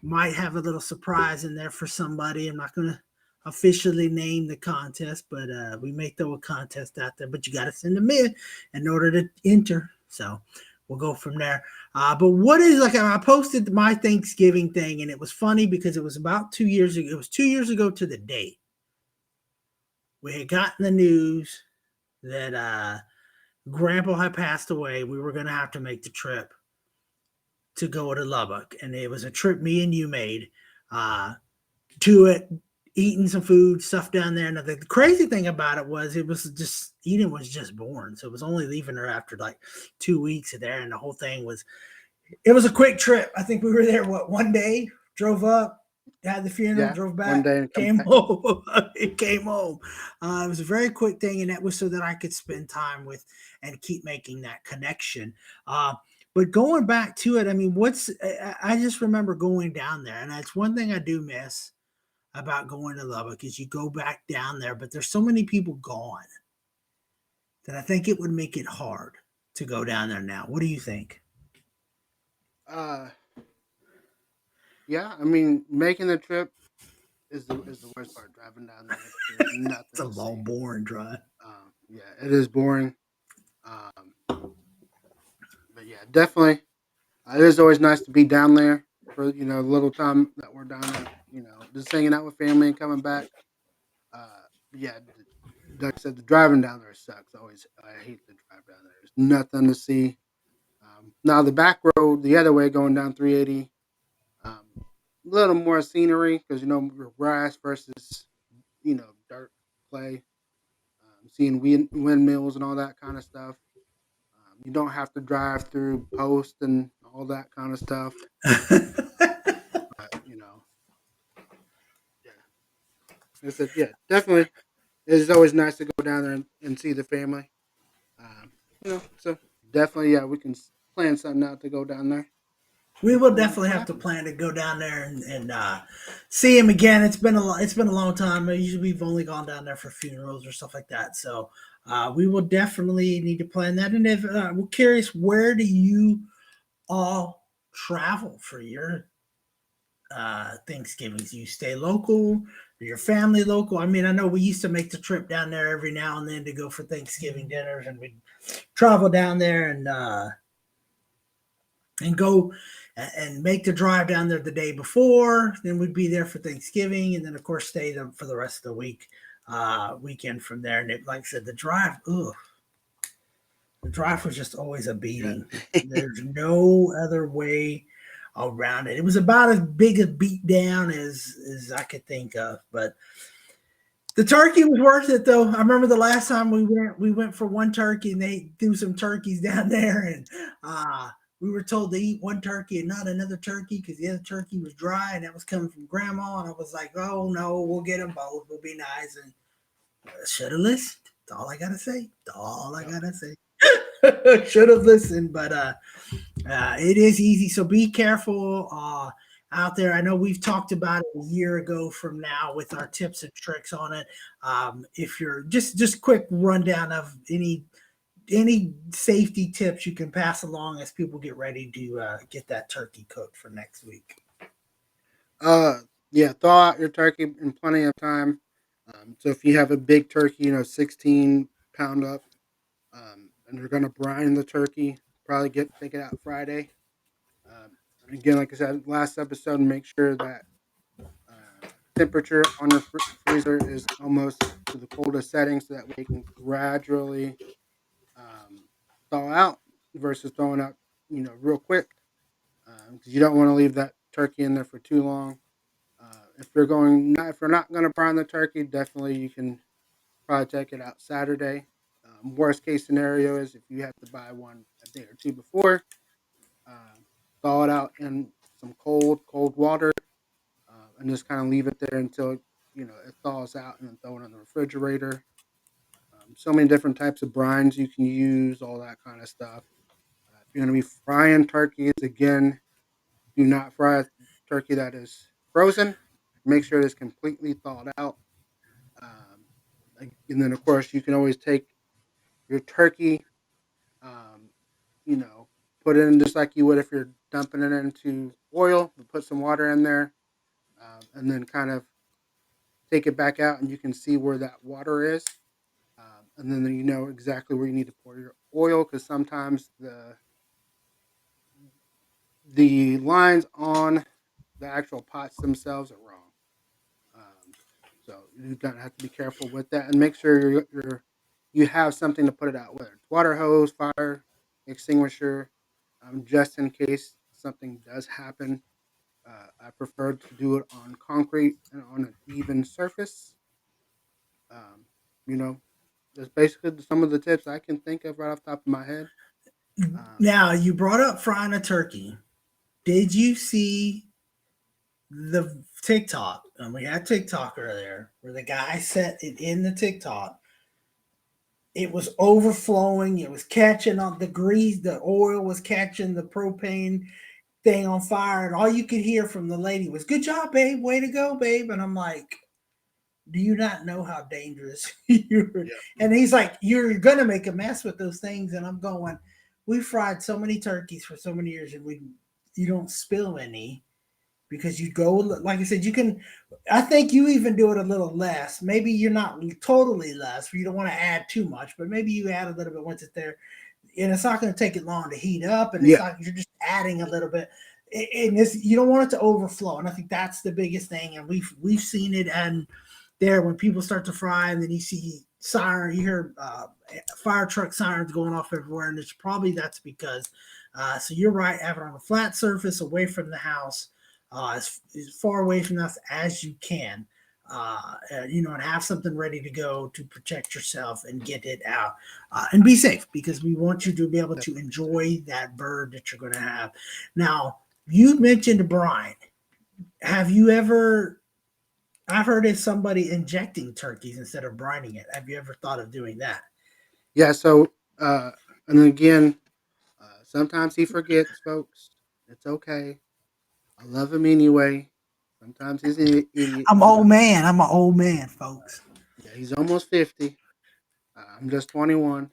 might have a little surprise in there for somebody. I'm not going to officially name the contest, but we may throw a contest out there. But you got to send them in order to enter. So we'll go from there. But what is like? I posted my Thanksgiving thing, and it was funny because it was about 2 years ago. It was 2 years ago to the date. We had gotten the news that Grandpa had passed away. We were going to have to make the trip to go to Lubbock, and it was a trip me and you made uh, to it, eating some food stuff down there. And the crazy thing about it was just Eden was just born, so it was only leaving her after like 2 weeks of there, and the whole thing was it was a quick trip. I think we were there one day, drove up, had the funeral, Yeah, drove one back, day and come came back. home. It came home. It was a very quick thing, and that was so that I could spend time with and keep making that connection. But going back to it, I mean, I just remember going down there, and that's one thing I do miss about going to Lubbock is you go back down there, but there's so many people gone that I think it would make it hard to go down there now. What do you think? Uh, yeah, I mean, making the trip is the worst part. Driving down there, there's It's nothing a to see. long, boring drive. Yeah, it is boring. Um, but yeah, definitely, it is always nice to be down there for the little time that we're down there. Just hanging out with family and coming back. Uh, yeah, like I said, the driving down there sucks. I hate the drive down there. There's nothing to see. Now the back road, the other way, going down 380, a little more scenery because grass versus dirt, clay. Seeing windmills and all that kind of stuff. You don't have to drive through post and all that kind of stuff. But yeah, I said, yeah, definitely. It's always nice to go down there and see the family. So definitely, yeah, we can plan something out to go down there. We will We'll definitely have to happen. plan to go down there and see him again. It's been a long time. Usually we've only gone down there for funerals or stuff like that. So we will definitely need to plan that. And if we're curious, where do you all travel for your Thanksgivings? You stay local? Your family local? I mean, I know we used to make the trip down there every now and then to go for Thanksgiving dinners, and we'd travel down there and go and make the drive down there the day before. Then we'd be there for Thanksgiving, and then of course stay there for the rest of the weekend from there. And like I said, the drive was just always a beating. Yeah. There's no other way around it. It was about as big a beat down as I could think of, but the turkey was worth it though. I remember the last time we went for one turkey and they threw some turkeys down there and we were told to eat one turkey and not another turkey because the other turkey was dry and that was coming from grandma. And I was like, oh no, we'll get them both. We'll be nice. And should have listened. That's all I gotta say. That's all I Yep. gotta say. Should have listened, but it is easy. So be careful out there. I know we've talked about it a year ago from now with our tips and tricks on it. If you're just quick rundown of any safety tips you can pass along as people get ready to get that turkey cooked for next week. Uh, yeah, thaw out your turkey in plenty of time. So if you have a big turkey, 16 pound up, and you're gonna brine the turkey, probably take it out Friday. And again, like I said last episode, make sure that temperature on your freezer is almost to the coldest setting, so that way it can gradually um, thaw out versus throwing out, real quick. Because you don't want to leave that turkey in there for too long. If you're not going to brine the turkey, definitely you can probably take it out Saturday. Worst case scenario is if you have to buy one a day or two before, uh, thaw it out in some cold water, and just kind of leave it there until it thaws out, and then throw it in the refrigerator. So many different types of brines you can use, all that kind of stuff. If you're going to be frying turkeys, again, do not fry a turkey that is frozen. Make sure it is completely thawed out. Um, and then, of course, you can always take your turkey, um, you know, put it in just like you would if you're dumping it into oil. Put some water in there, and then kind of take it back out, and you can see where that water is. And then you know exactly where you need to pour your oil, because sometimes the lines on the actual pots themselves are wrong. Um, so you gotta have to be careful with that, and make sure you have something to put it out, whether it's water hose, fire extinguisher, just in case something does happen. I prefer to do it on concrete and on an even surface. Um, you know, that's basically some of the tips I can think of right off the top of my head. Um, Now you brought up frying a turkey. Did you see the TikTok? And we had TikTok earlier where the guy set it in the TikTok. It was overflowing. It was catching on the grease. The oil was catching the propane thing on fire. And all you could hear from the lady was, "Good job, babe. Way to go, babe." And I'm like, do you not know how dangerous you're? yeah, And he's like, you're going to make a mess with those things. And I'm going, we fried so many turkeys for so many years and you don't spill any because you go, like I said, you can, I think you even do it a little less. Maybe you're not totally less, you don't want to add too much, but maybe you add a little bit once it's there. And it's not going to take it long to heat up. And it's yeah, not, you're just adding a little bit. And this, you don't want it to overflow. And I think that's the biggest thing. And we've seen it. And there, when people start to fry, and then you see siren, you hear fire truck sirens going off everywhere. And it's probably that's because, so you're right, have it on a flat surface away from the house, as far away from us as you can. And have something ready to go to protect yourself and get it out and be safe because we want you to be able to definitely. enjoy that bird that you're going to have. Now, you mentioned brine. Have you ever? I've heard of somebody injecting turkeys instead of brining it. Have you ever thought of doing that? Yeah. So, and then again, sometimes he forgets, folks. It's okay. I love him anyway. Sometimes he's an idiot, I'm you old know. man. I'm an old man, folks. Yeah, he's almost 50. I'm just 21.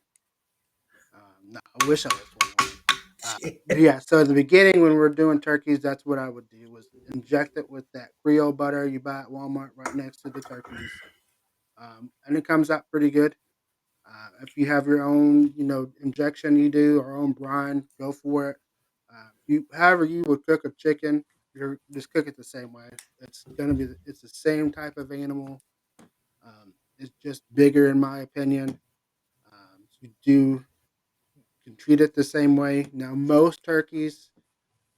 No, I wish I was 21. But yeah, so at the beginning when we're doing turkeys, that's what I would do was inject it with that Creole butter you buy at Walmart right next to the turkeys. And it comes out pretty good. If you have your own, injection you do or own brine, go for it. However you would cook a chicken, you just cook it the same way. It's the same type of animal. It's just bigger in my opinion. You do can treat it the same way. Now most turkeys,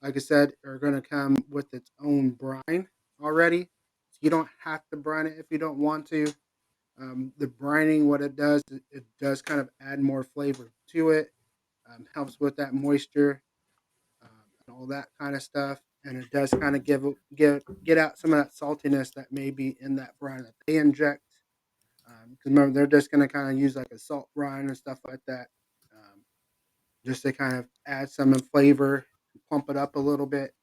like I said, are going to come with its own brine already. So you don't have to brine it if you don't want to. The brining, what it does, it does kind of add more flavor to it. Helps with that moisture and all that kind of stuff, and it does kind of get out some of that saltiness that may be in that brine that they inject. Because remember, they're just going to kind of use like a salt brine and stuff like that, just to kind of add some flavor, pump it up a little bit.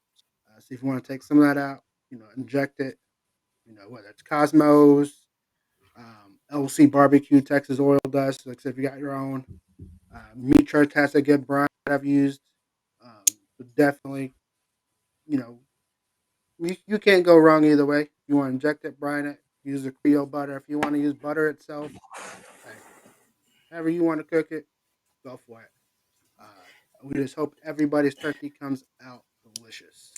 So if you want to take some of that out, inject it. Whether it's Cosmos, LC Barbecue, Texas Oil Dust. Like I said, if you got your own, Meat Church has a good brand that I've used. But definitely, you know, you can't go wrong either way. You want to inject it, brine it, use the Creole butter. If you want to use butter itself, hey, however you want to cook it, go for it. We just hope everybody's turkey comes out delicious.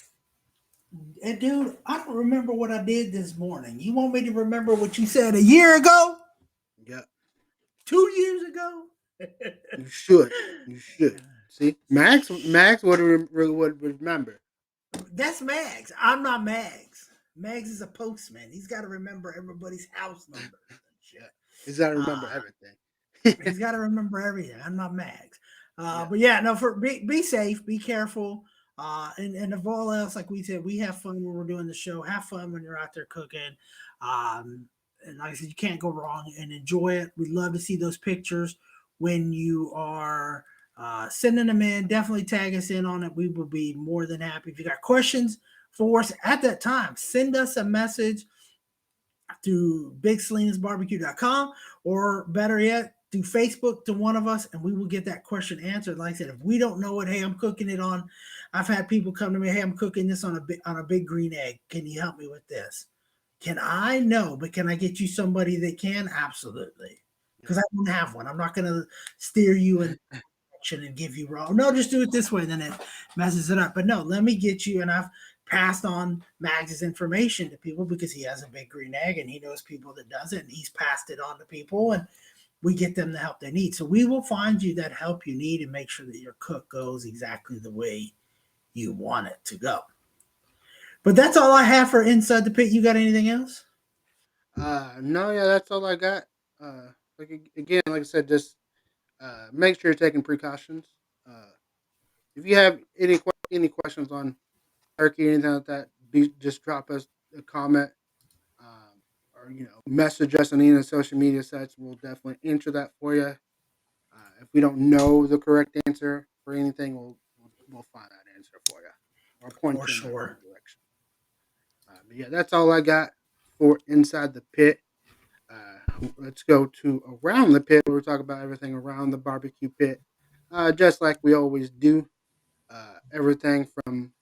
And dude, I don't remember what I did this morning. You want me to remember what you said a year ago? Yeah, 2 years ago? you should. You should. See, Max would remember. That's Mags. I'm not Mags. Mags is a postman. He's got to remember everybody's house numbers and shit. Yeah, he's got to remember Uh, everything. he's got to remember everything. I'm not Mags. Yeah. But yeah, no, be safe, be careful. And of all else, like we said, we have fun when we're doing the show. Have fun when you're out there cooking. And like I said, you can't go wrong and enjoy it. We love to see those pictures when you are sending them in. Definitely tag us in on it. We will be more than happy. If you got questions for us at that time, send us a message to bigsalinasbarbecue.com or better yet, do Facebook to one of us and we will get that question answered. Like I said, if we don't know it, hey, I'm cooking it on. I've had people come to me, hey, I'm cooking this on a big green egg. Can you help me with this? Can I? No, but can I get you somebody that can? Absolutely. Because I don't have one. I'm not going to steer you in and give you wrong. No, just do it this way, and then it messes it up. But no, let me get you. And I've passed on Mags's information to people because he has a big green egg and he knows people that does it, and he's passed it on to people, and we get them the help they need. So we will find you that help you need and make sure that your cook goes exactly the way you want it to go. But that's all I have for Inside the Pit. You got anything else? No, yeah, that's all I got. Again, like I said, just make sure you're taking precautions. Uh, if you have any questions on turkey or anything like that, just drop us a comment, or message us on any of the social media sites. We'll definitely answer that for you. If we don't know the correct answer for anything, we'll find that answer for you or point For you in that right sure. direction. But yeah, that's all I got for inside the pit. Let's go to around the pit. We're talking about everything around the barbecue pit, just like we always do. Everything from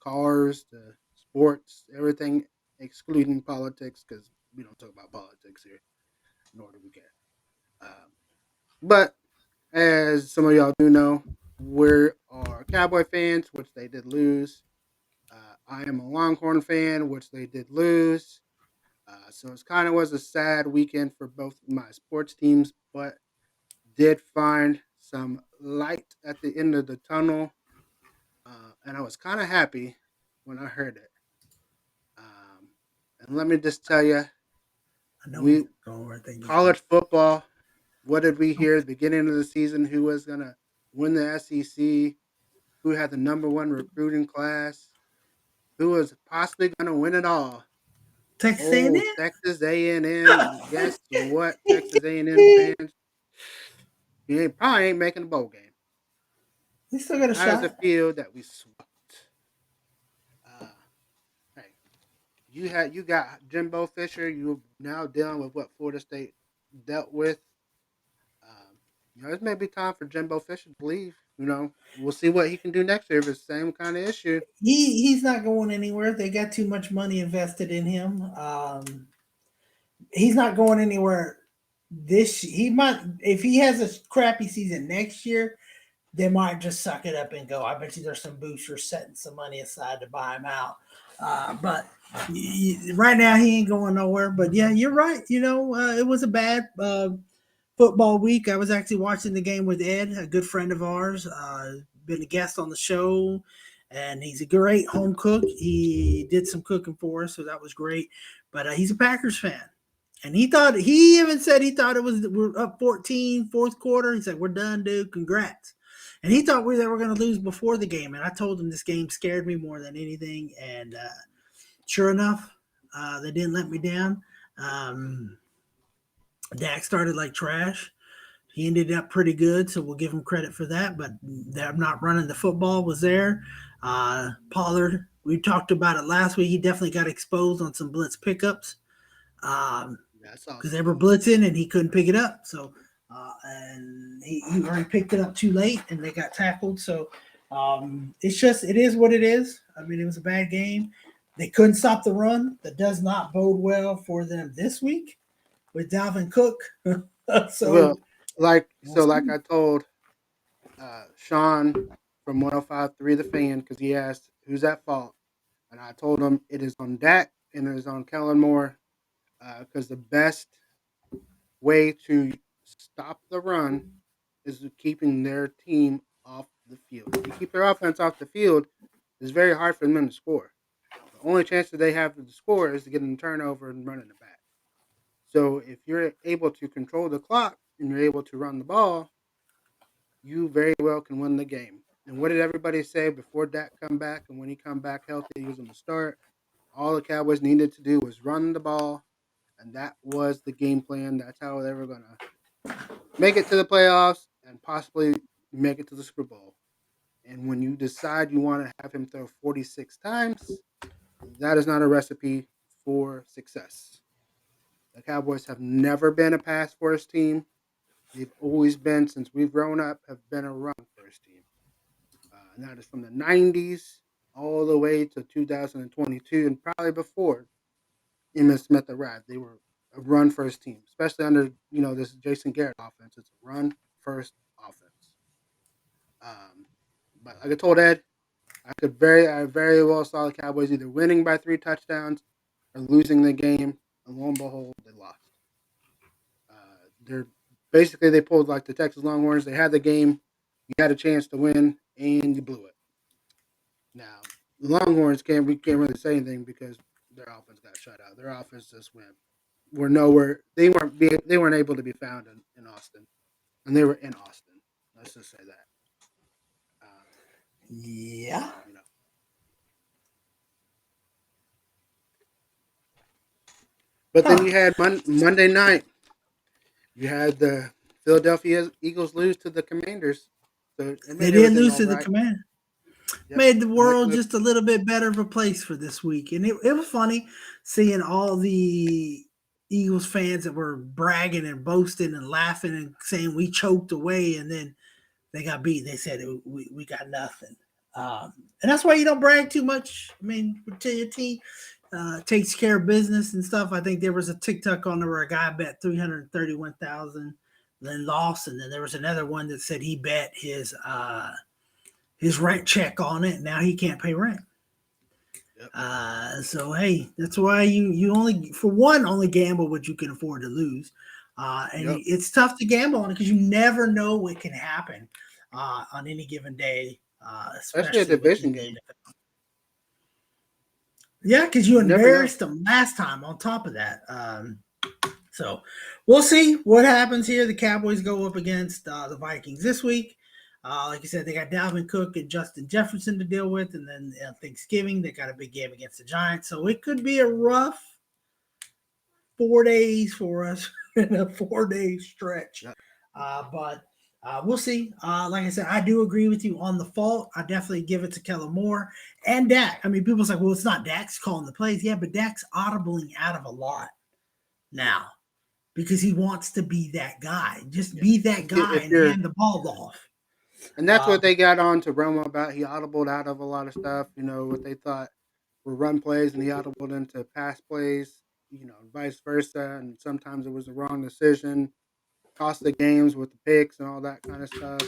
cars to sports, everything excluding politics because we don't talk about politics here, nor do we care. Um, but as some of y'all do know, we are Cowboy fans, which they did lose. I am a Longhorn fan, which they did lose. So it kind of was a sad weekend for both my sports teams, but did find some light at the end of the tunnel, and I was kind of happy when I heard it. Um, and let me just tell you, I know he's we going where I think he's going. college football. What did we hear at the beginning of the season? Who was gonna win the SEC? Who had the number one recruiting class? Who was possibly gonna win it all? Texas Oh, A&M? Texas A&M. Guess what, Texas A&M fans? You probably ain't making the bowl game. He still got a How does it shot. feel that we swept? You got Jimbo Fisher. You're now dealing with what Florida State dealt with. It may be time for Jimbo Fisher to leave. We'll see what he can do next year if it's the same kind of issue. He's not going anywhere. They got too much money invested in him. He's not going anywhere. He might, if he has a crappy season next year, they might just suck it up and go. I bet you there's some boosters setting some money aside to buy him out. But right now he ain't going nowhere. But yeah, you're right. It was a bad football week. I was actually watching the game with Ed, a good friend of ours, been a guest on the show, and he's a great home cook. He did some cooking for us, so that was great. But he's a Packers fan. And he even said he thought we're up 14, fourth quarter. He said, "We're done, dude. Congrats." And he thought they were going to lose before the game. And I told him this game scared me more than anything. And sure enough, they didn't let me down. Dak started like trash. He ended up pretty good, so we'll give him credit for that. But them not running the football was there. Pollard, we talked about it last week. He definitely got exposed on some blitz pickups That's all. because they were blitzing and he couldn't pick it up. So, and he already picked it up too late, and they got tackled. So, it is what it is. I mean, it was a bad game. They couldn't stop the run. That does not bode well for them this week with Dalvin Cook. Well, So we'll like see. I told Sean from 105.3 The Fan, because he asked who's at fault, and I told him it is on Dak and it is on Kellen Moore, because the best way to stop the run is keeping their team off the field. If you keep their offense off the field, it's very hard for them to score. The only chance that they have to score is to get a turnover and running it back. So if you're able to control the clock and you're able to run the ball, you very well can win the game. And what did everybody say before Dak come back? And when he come back healthy, he was going to start. All the Cowboys needed to do was run the ball, and that was the game plan. That's how they were going to make it to the playoffs and possibly make it to the Super Bowl. And when you decide you want to have him throw 46 times, that is not a recipe for success. The Cowboys have never been a pass first team. They've always been, since we've grown up, have been a run first team. And that is from the 90s all the way to 2022 and probably before Emmitt Smith arrived. They were a run first team, especially under this Jason Garrett offense. It's a run first offense. Um, but like I told Ed, I very well saw the Cowboys either winning by 3 touchdowns or losing the game, and lo and behold, they lost. They're basically they pulled like the Texas Longhorns. They had the game, you had a chance to win, and you blew it. Now the Longhorns we can't really say anything because their offense got shut out. Their offense just were nowhere. They weren't able to be found in Austin, and they were in Austin. Let's just say that. Um, Yeah. you know, but then Huh. you had Monday night. You had the Philadelphia Eagles lose to the Commanders, so it They made didn't everything lose all to the right. command. Yep. Made the Look, world look, just a little bit better of a place for this week. And it was funny seeing all the Eagles fans that were bragging and boasting and laughing and saying we choked away and then they got beat. They said we got nothing. And that's why you don't brag too much. I mean, until your team takes care of business and stuff. I think there was a TikTok on there where a guy bet 331,000, then lost, and then there was another one that said he bet his rent check on it. Now he can't pay rent. yep, So hey, that's why you only for one only gamble what you can afford to lose, yep. it's tough to gamble on it because you never know what can happen on any given day, Especially a especially within division the game. NFL. Yeah, because you You never know. embarrassed them last time. On top of that, so we'll see what happens here. The Cowboys go up against the Vikings this week. Like I said, they got Dalvin Cook and Justin Jefferson to deal with, and then Thanksgiving they got a big game against the Giants. So it could be a rough 4 days for us in a 4 day stretch. Yep. But We'll see. Like I said, I do agree with you on the fault. I definitely give it to Kellen Moore and Dak. I mean, people's like, well, it's not Dak's calling the plays. Yeah, but Dak's audibling out of a lot now because he wants to be that guy. Just Yeah, be that guy if and you're hand the ball off. and that's Uh, what they got on to Romo about. He audibled out of a lot of stuff. What they thought were run plays, and he audibled into pass plays. Vice versa. And sometimes it was the wrong decision, cost the games with the picks and all that kind of stuff.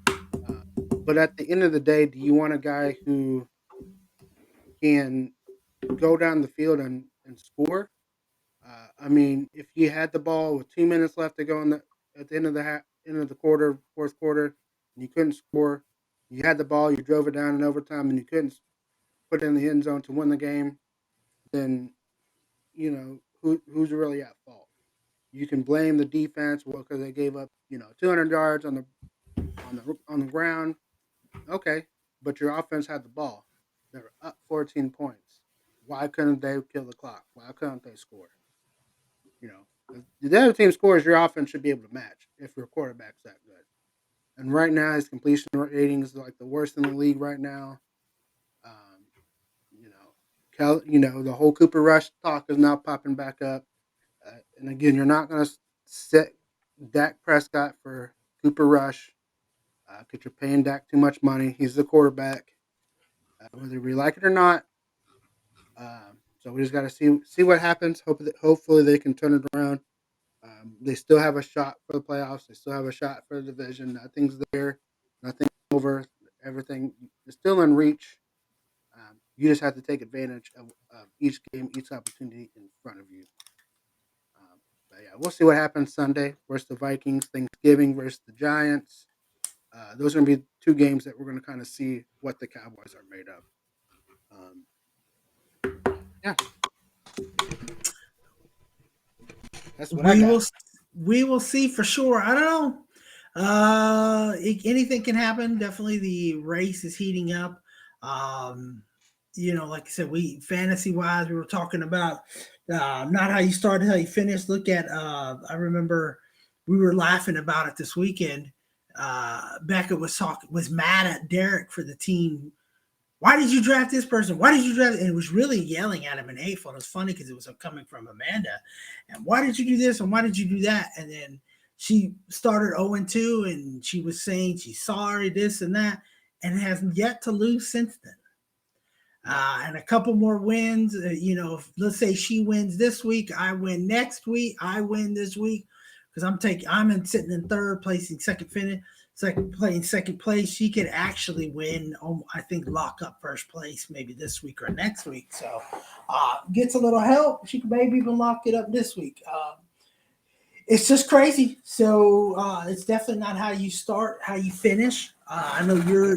Uh, but at the end of the day, do you want a guy who can go down the field and score? I mean, if you had the ball with 2 minutes left to go at the end of the end of the quarter, fourth quarter, and you couldn't score, you had the ball, you drove it down in overtime, and you couldn't put it in the end zone to win the game, then who's really at fault? You can blame the defense because they gave up 200 yards on the ground. Okay, but your offense had the ball. They were up 14 points. Why couldn't they kill the clock? Why couldn't they score? If the other team scores, your offense should be able to match if your quarterback's that good. And right now, his completion rating is like the worst in the league right now. Um, the whole Cooper Rush talk is now popping back up. And again, you're not going to set Dak Prescott for Cooper Rush because you're paying Dak too much money. He's the quarterback, whether we like it or not. So we just got to see what happens. Hopefully they can turn it around. They still have a shot for the playoffs. They still have a shot for the division. Nothing's there. Nothing over. Everything is still in reach. You just have to take advantage of each game, each opportunity in front of you. Um, but yeah, we'll see what happens Sunday versus the Vikings. Thanksgiving versus the Giants. Those are going to be two games that we're going to kind of see what the Cowboys are made of. Um, yeah, that's what I we got. will we will see for sure. I don't know. Anything can happen. Definitely, the race is heating up. Um, like I said, we fantasy wise, we were talking about not how you started, how you finished. Look at, I remember we were laughing about it this weekend. Becca was mad at Derek for the team. Why did you draft this person? Why did you draft? And it was really yelling at him and hateful. It was funny because it was coming from Amanda. And why did you do this? And why did you do that? And then she started 0-2 and she was saying she's sorry, this and that, and has yet to lose since then. Yep. And a couple more wins. Let's say she wins this week, I win next week, I win this week because sitting in third, placing playing second place. She could actually win. I think lock up first place maybe this week or next week. So gets a little help. She could maybe even lock it up this week. It's just crazy. So it's definitely not how you start, how you finish. I know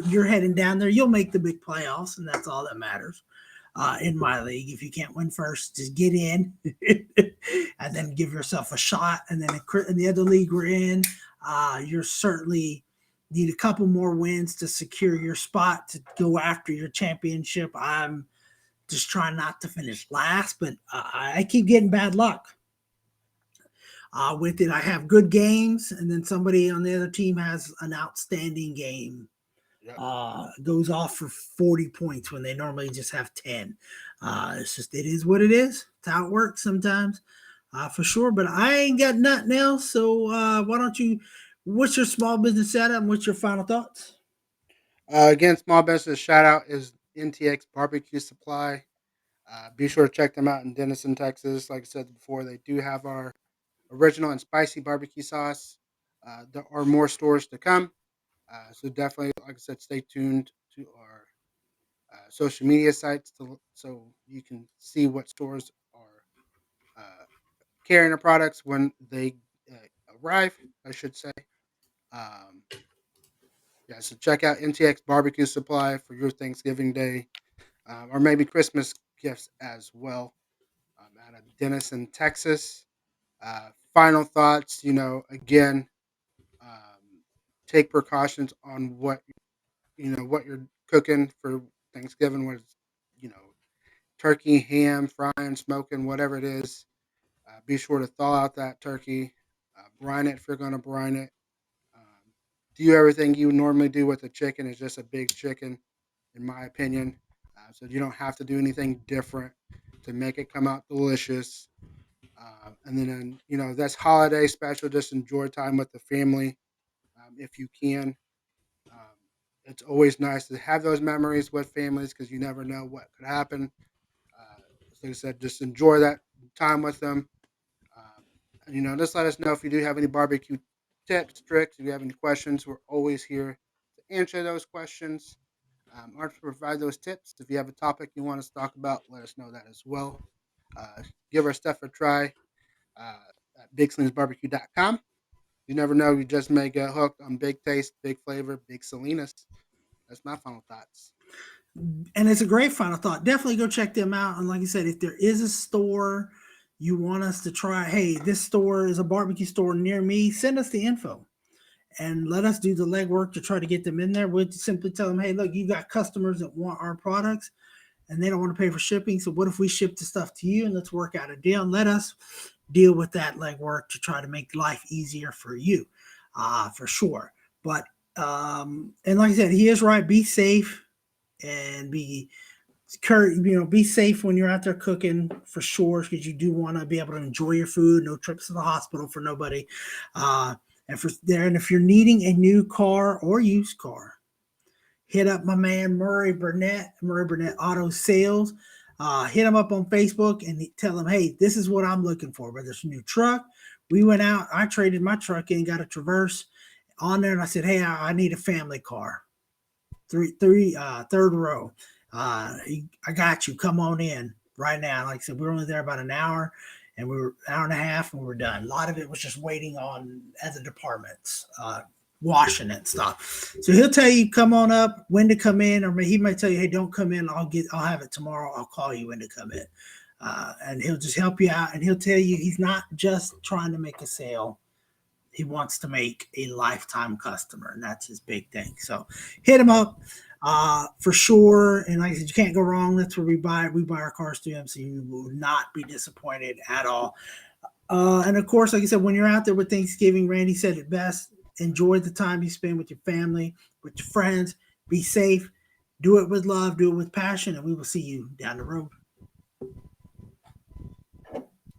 you're heading down there. You'll make the big playoffs, and that's all that matters. In my league, if you can't win first, just get in, and then give yourself a shot. And then in the other league we're in, you're certainly need a couple more wins to secure your spot to go after your championship. I'm just trying not to finish last, but I keep getting bad luck with it. I have good games, and then somebody on the other team has an outstanding game. Yep. Goes off for 40 points when they normally just have 10. It is what it is. It's how it works sometimes, for sure. But I ain't got nothing else. So why don't you? What's your small business setup? And what's your final thoughts? Again, small business shout out is NTX Barbecue Supply. Be sure to check them out in Denison, Texas. Like I said before, they do have our original and spicy barbecue sauce. There are more stores to come. So definitely, like I said, stay tuned to our social media sites so you can see what stores are carrying the products when they arrive, I should say. Um, yeah, so check out NTX Barbecue Supply for your Thanksgiving Day or maybe Christmas gifts as well. Out of Denison, Texas. Final thoughts, again, um, take precautions on what you're cooking for Thanksgiving, whether it's you know turkey, ham, frying, smoking, whatever it is. Be sure to thaw out that turkey, brine it if you're going to brine it. Um, do everything you normally do with a chicken. It's just a big chicken, in my opinion. So you don't have to do anything different to make it come out delicious. And then, that's holiday special. Just enjoy time with the family if you can. Um, it's always nice to have those memories with families because you never know what could happen. Uh, like I said, just enjoy that time with them. And, just let us know if you do have any barbecue tips, tricks. If you have any questions, we're always here to answer those questions or to provide those tips. If you have a topic you want us to talk about, let us know that as well. Give our stuff a try uh, at BigSalinsBarbecue.com. You never know, you just may get hooked on big taste, big flavor, big Salinas. That's my final thoughts. And it's a great final thought. Definitely go check them out. And like I said, if there is a store you want us to try, hey, this store is a barbecue store near me, send us the info and let us do the legwork to try to get them in there. We'll simply tell them, hey, look, you got customers that want our products and they don't want to pay for shipping. So what if we ship the stuff to you and let's work out a deal and let us deal with that legwork to try to make life easier for you, for sure. But and like I said, he is right. Be safe and be safe when you're out there cooking for sure, because you do want to be able to enjoy your food. No trips to the hospital for nobody. Uh, and if you're needing a new car or used car, hit up my man Murray Burnett Auto Sales. Hit him up on Facebook and tell him, hey, this is what I'm looking for. Whether it's a new truck, we went out. I traded my truck in, got a Traverse on there, and I said, hey, I need a family car. Third row. I got you. Come on in right now. Like I said, we were only there about an hour, and we were an hour and a half, and we were done. A lot of it was just waiting on other departments, washing and stuff. So he'll tell you come on up, when to come in, or he might tell you, hey, don't come in. I'll have it tomorrow. I'll call you when to come in, and he'll just help you out, and he'll tell you he's not just trying to make a sale. He wants to make a lifetime customer, and that's his big thing. So hit him up for sure. And like I said, you can't go wrong. That's where we buy it. We buy our cars through him, so you will not be disappointed at all. And of course, like I said, when you're out there with Thanksgiving, Randy said it best. Enjoy the time you spend with your family, with your friends. Be safe. Do it with love. Do it with passion, and we will see you down the road.